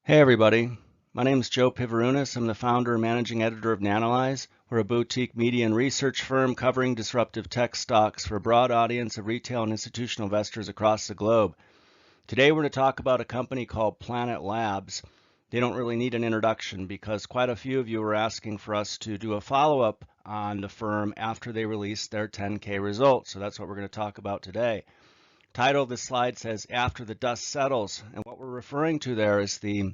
Hey everybody, my name is Joe Pivarunas. I'm the founder and managing editor of Nanalyze. We're a boutique media and research firm covering disruptive tech stocks for a broad audience of retail and institutional investors across the globe. Today we're going to talk about a company called Planet Labs. They don't really need an introduction because quite a few of you were asking for us to do a follow-up on the firm after they released their 10K results. So that's what we're going to talk about today. Title of the slide says After the Dust Settles, and what we're referring to there is the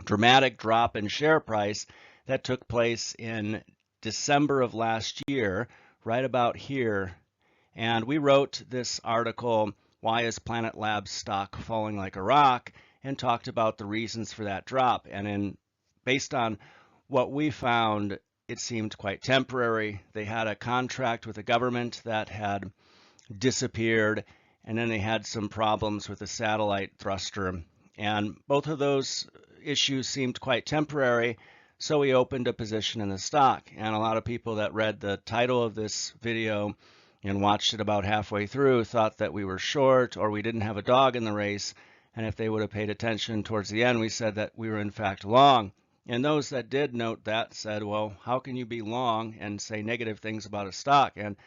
dramatic drop in share price that took place in December of last year, right about here. And we wrote this article, Why is Planet Labs stock falling like a rock? And talked about the reasons for that drop. And based on what we found, it seemed quite temporary. They had a contract with the government that had disappeared, and then they had some problems with a satellite thruster. And both of those issues seemed quite temporary, so we opened a position in the stock. And a lot of people that read the title of this video and watched it about halfway through thought that we were short or we didn't have a dog in the race. And if they would have paid attention towards the end, we said that we were in fact long. And those that did note that said, well, how can you be long and say negative things about a stock? And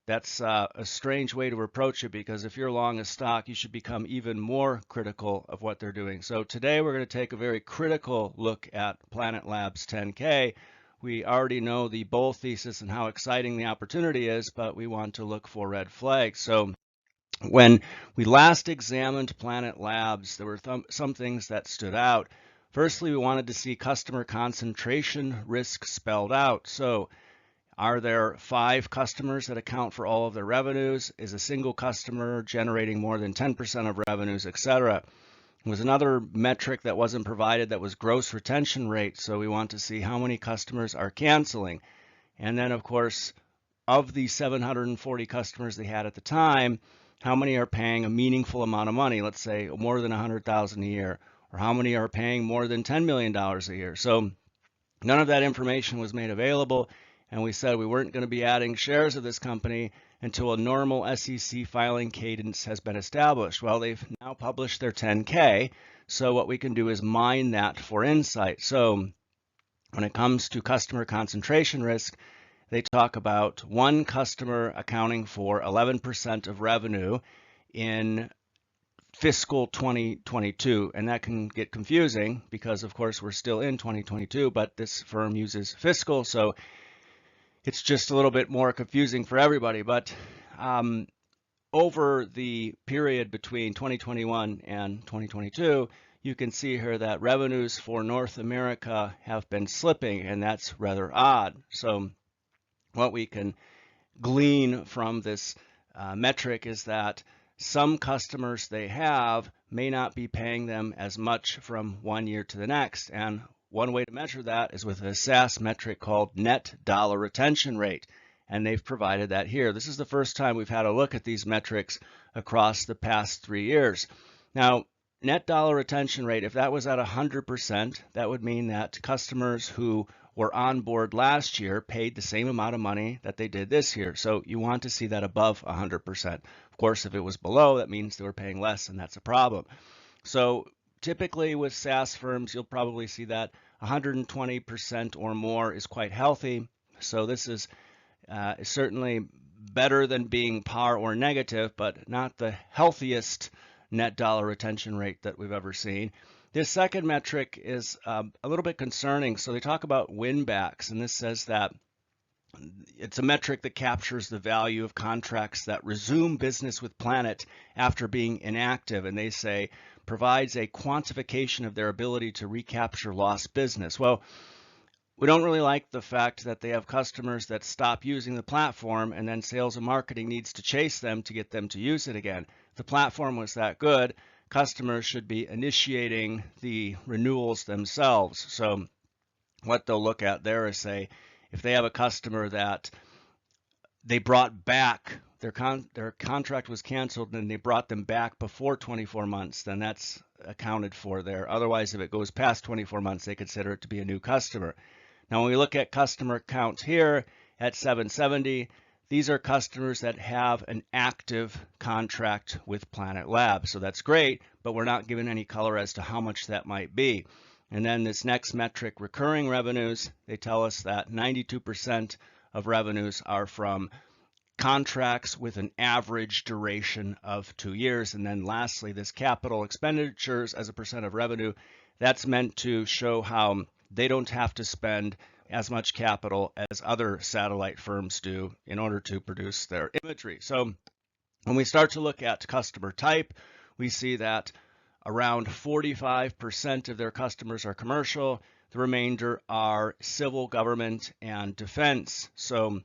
that's a strange way to approach it, because if you're long a stock, you should become even more critical of what they're doing. So today we're going to take a very critical look at Planet Labs 10K. We already know the bull thesis and how exciting the opportunity is, but we want to look for red flags. So when we last examined Planet Labs, there were some things that stood out. Firstly, we wanted to see customer concentration risk spelled out. So are there 5 customers that account for all of their revenues? Is a single customer generating more than 10% of revenues, etc.? There was another metric that wasn't provided that was gross retention rate. So we want to see how many customers are canceling. And then, of course, of the 740 customers they had at the time, how many are paying a meaningful amount of money, let's say more than $100,000 a year, or how many are paying more than $10 million a year. So none of that information was made available. And we said we weren't going to be adding shares of this company until a normal SEC filing cadence has been established. Well, they've now published their 10K, so what we can do is mine that for insight. So when it comes to customer concentration risk, they talk about one customer accounting for 11% of revenue in fiscal 2022, and that can get confusing because, of course, we're still in 2022, but this firm uses fiscal, so it's just a little bit more confusing for everybody. But over the period between 2021 and 2022, you can see here that revenues for North America have been slipping, and that's rather odd. So what we can glean from this metric is that some customers they have may not be paying them as much from one year to the next. And one way to measure that is with a SaaS metric called net dollar retention rate. And they've provided that here. This is the first time we've had a look at these metrics across the past 3 years. Now, net dollar retention rate, if that was at 100%, that would mean that customers who were on board last year paid the same amount of money that they did this year. So you want to see that above 100%. Of course, if it was below, that means they were paying less, and that's a problem. So typically with SaaS firms, you'll probably see that 120% or more is quite healthy. So this is certainly better than being par or negative, but not the healthiest net dollar retention rate that we've ever seen. This second metric is a little bit concerning. So they talk about win backs, and this says that it's a metric that captures the value of contracts that resume business with Planet after being inactive, and they say provides a quantification of their ability to recapture lost business. Well, we don't really like the fact that they have customers that stop using the platform and then sales and marketing needs to chase them to get them to use it again. If the platform was that good, customers should be initiating the renewals themselves. So what they'll look at there is say, if they have a customer that they brought back, their contract was canceled and they brought them back before 24 months, then that's accounted for there. Otherwise, if it goes past 24 months, they consider it to be a new customer. Now, when we look at customer count here at 770, these are customers that have an active contract with Planet Labs. So that's great, but we're not given any color as to how much that might be. And then this next metric, recurring revenues, they tell us that 92% of revenues are from contracts with an average duration of 2 years. And then lastly, this capital expenditures as a percent of revenue, that's meant to show how they don't have to spend as much capital as other satellite firms do in order to produce their imagery. So when we start to look at customer type, we see that around 45% of their customers are commercial. The remainder are civil, government, and defense. So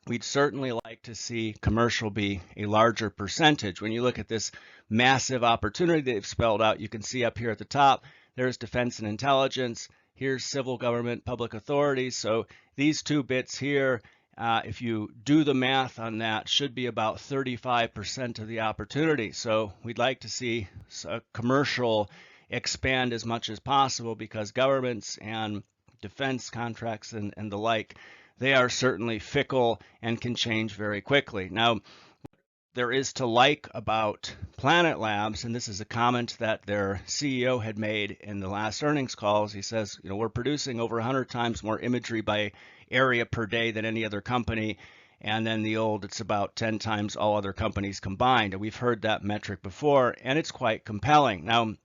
we'd certainly like to see commercial be a larger percentage. When you look at this massive opportunity they've spelled out, you can see up here at the top, there's defense and intelligence. Here's civil government, public authorities. So these two bits here, if you do the math on that, should be about 35% of the opportunity. So we'd like to see commercial expand as much as possible, because governments and defense contracts and the like, they are certainly fickle and can change very quickly. Now, there is to like about Planet Labs, and this is a comment that their CEO had made in the last earnings calls. He says, we're producing over 100 times more imagery by area per day than any other company. And then it's about 10 times all other companies combined. And we've heard that metric before, and it's quite compelling. Now,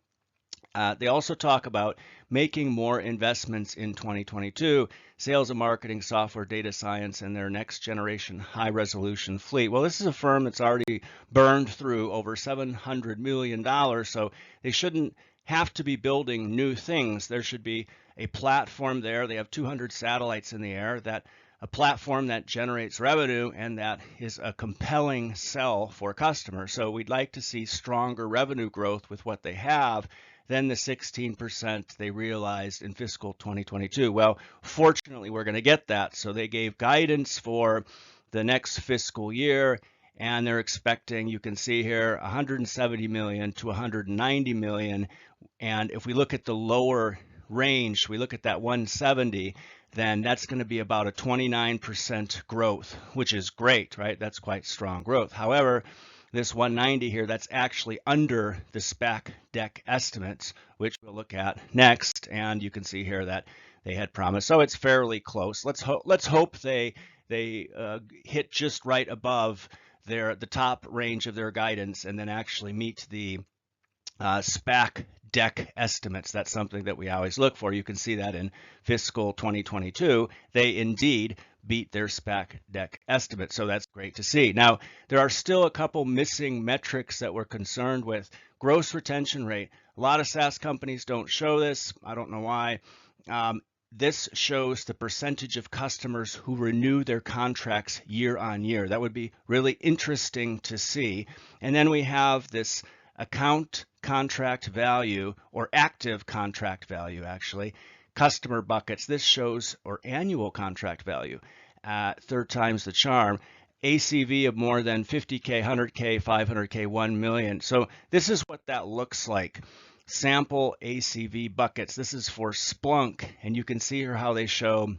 they also talk about making more investments in 2022, sales and marketing, software, data science, and their next generation high resolution fleet. Well, this is a firm that's already burned through over $700 million, so they shouldn't have to be building new things. There should be a platform there. They have 200 satellites in the air, a platform that generates revenue and that is a compelling sell for customers. So we'd like to see stronger revenue growth with what they have than the 16% they realized in fiscal 2022. Well, fortunately, we're going to get that. So they gave guidance for the next fiscal year, and they're expecting, you can see here, 170 million to 190 million. And if we look at the lower range, we look at that 170, then that's going to be about a 29% growth, which is great, right? That's quite strong growth. However, this 190 here, that's actually under the SPAC deck estimates, which we'll look at next. And you can see here that they had promised. So it's fairly close. Let's hope they hit just right above the top range of their guidance and then actually meet the SPAC deck estimates. That's something that we always look for. You can see that in fiscal 2022, they indeed beat their SPAC deck estimate. So that's great to see. Now, there are still a couple missing metrics that we're concerned with. Gross retention rate. A lot of SaaS companies don't show this. I don't know why. This shows the percentage of customers who renew their contracts year on year. That would be really interesting to see. And then we have this account contract value, or active contract value, actually, customer buckets. This shows, or annual contract value, third time's the charm, ACV of more than 50K, 100K, 500K, 1 million. So this is what that looks like. Sample ACV buckets. This is for Splunk, and you can see here how they show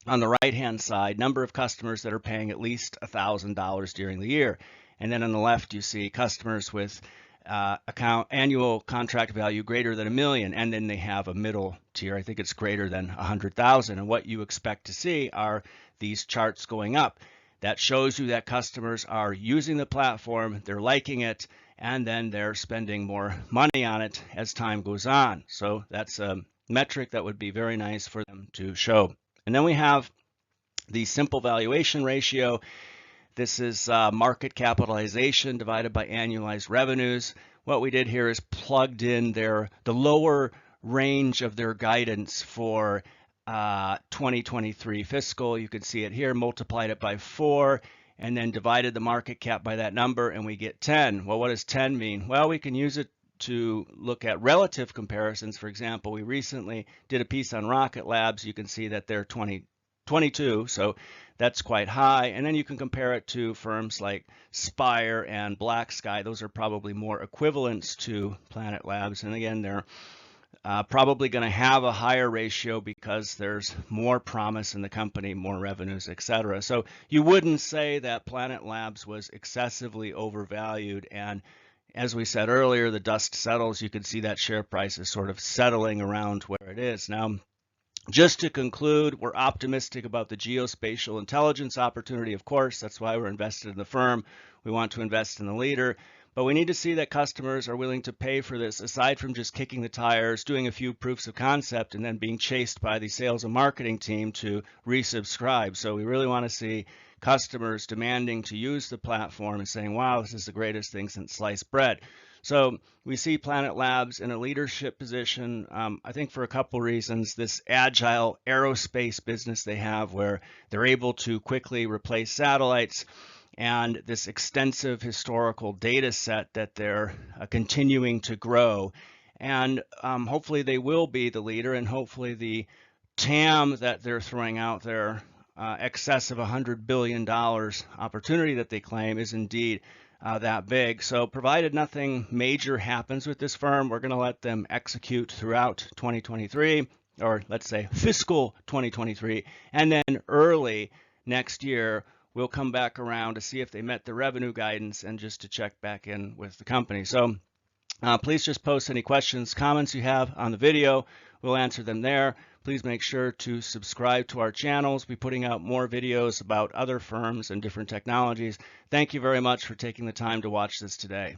on the right-hand side, number of customers that are paying at least $1,000 during the year. And then on the left, you see customers with annual contract value greater than $1 million, and then they have a middle tier. I think it's greater than 100,000. And what you expect to see are these charts going up. That shows you that customers are using the platform, they're liking it, and then they're spending more money on it as time goes on. So that's a metric that would be very nice for them to show. And then we have the simple valuation ratio. This is market capitalization divided by annualized revenues. What we did here is plugged in the lower range of their guidance for 2023 fiscal. You can see it here, multiplied it by 4, and then divided the market cap by that number, and we get 10. Well, what does 10 mean? Well, we can use it to look at relative comparisons. For example, we recently did a piece on Rocket Labs. You can see that they're 22, so that's quite high. And then you can compare it to firms like Spire and Black Sky. Those are probably more equivalents to Planet Labs. And again, they're probably going to have a higher ratio because there's more promise in the company, more revenues, etc. So you wouldn't say that Planet Labs was excessively overvalued. And as we said earlier, the dust settles. You can see that share price is sort of settling around where it is. Now, just to conclude, we're optimistic about the geospatial intelligence opportunity, of course. That's why we're invested in the firm. We want to invest in the leader. But we need to see that customers are willing to pay for this, aside from just kicking the tires, doing a few proofs of concept, and then being chased by the sales and marketing team to resubscribe. So we really want to see customers demanding to use the platform and saying, wow, this is the greatest thing since sliced bread. So we see Planet Labs in a leadership position, I think for a couple reasons. This agile aerospace business they have where they're able to quickly replace satellites, and this extensive historical data set that they're continuing to grow. And hopefully they will be the leader, and hopefully the TAM that they're throwing out there, excess of $100 billion opportunity that they claim, is indeed that big. So provided nothing major happens with this firm, we're going to let them execute throughout 2023, or let's say fiscal 2023, and then early next year, we'll come back around to see if they met the revenue guidance and just to check back in with the company. So please just post any questions, comments you have on the video. We'll answer them there. Please make sure to subscribe to our channels. We'll be putting out more videos about other firms and different technologies. Thank you very much for taking the time to watch this today.